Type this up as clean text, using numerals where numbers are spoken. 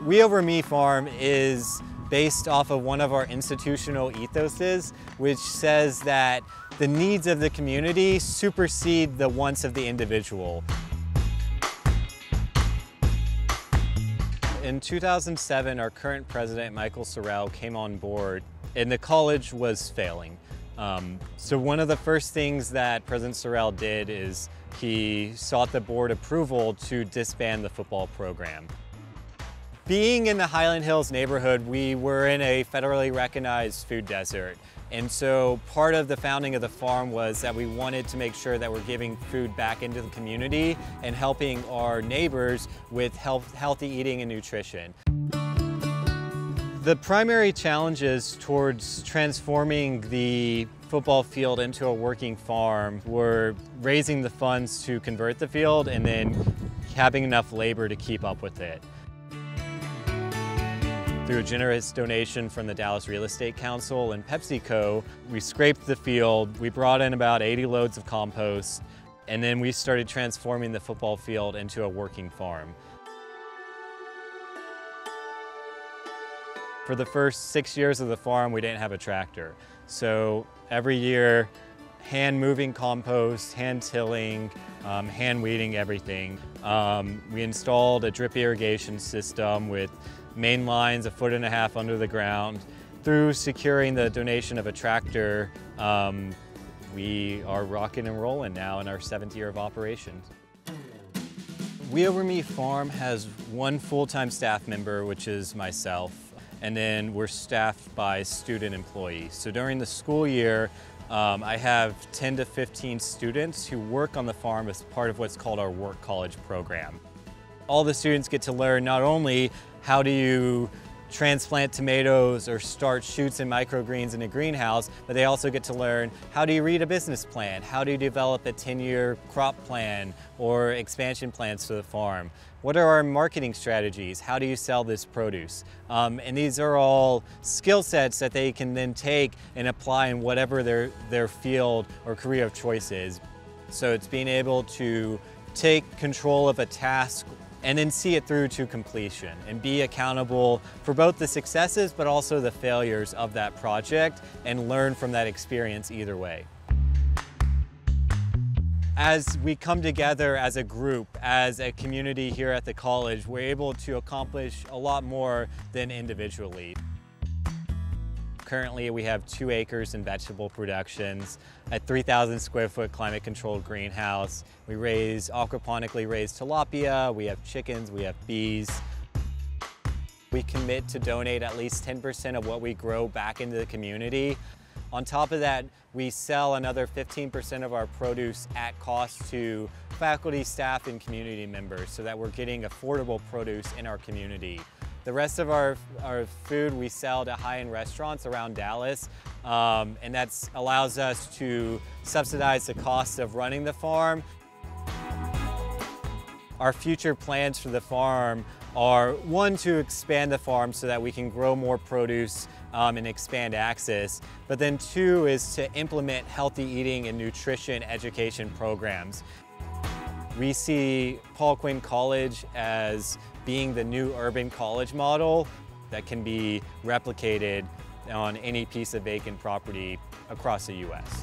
We Over Me Farm is based off of one of our institutional ethoses, which says that the needs of the community supersede the wants of the individual. In 2007, our current president, Michael Sorrell, came on board and the college was failing. So one of the first things that President Sorrell did is he sought the board approval to disband the football program. Being in the Highland Hills neighborhood, we were in a federally recognized food desert. And so part of the founding of the farm was that we wanted to make sure that we're giving food back into the community and helping our neighbors with healthy eating and nutrition. The primary challenges towards transforming the football field into a working farm were raising the funds to convert the field and then having enough labor to keep up with it. Through a generous donation from the Dallas Real Estate Council and PepsiCo, we scraped the field, we brought in about 80 loads of compost, and then we started transforming the football field into a working farm. For the first 6 years of the farm, we didn't have a tractor. So every year, hand moving compost, hand tilling, hand weeding everything. We installed a drip irrigation system with main lines 1.5 feet under the ground. Through securing the donation of a tractor, we are rocking and rolling now in our 7th year of operations. We Over Me Farm has one full-time staff member, which is myself, and then we're staffed by student employees. So during the school year, I have 10 to 15 students who work on the farm as part of what's called our Work College program. All the students get to learn not only how do you transplant tomatoes or start shoots and microgreens in a greenhouse, but they also get to learn how do you read a business plan, how do you develop a 10-year crop plan or expansion plans for the farm. What are our marketing strategies? How do you sell this produce? And these are all skill sets that they can then take and apply in whatever their field or career of choice is. So it's being able to take control of a task and then see it through to completion and be accountable for both the successes but also the failures of that project and learn from that experience either way. As we come together as a group, as a community here at the college, we're able to accomplish a lot more than individually. Currently, we have 2 acres in vegetable productions, a 3,000 square foot climate controlled greenhouse. We raise aquaponically raised tilapia, we have chickens, we have bees. We commit to donate at least 10% of what we grow back into the community. On top of that, we sell another 15% of our produce at cost to faculty, staff, and community members so that we're getting affordable produce in our community. The rest of our food we sell to high-end restaurants around Dallas, and that allows us to subsidize the cost of running the farm. Our future plans for the farm are, one, to expand the farm so that we can grow more produce and expand access, but then 2 is to implement healthy eating and nutrition education programs. We see Paul Quinn College as being the new urban college model that can be replicated on any piece of vacant property across the U.S.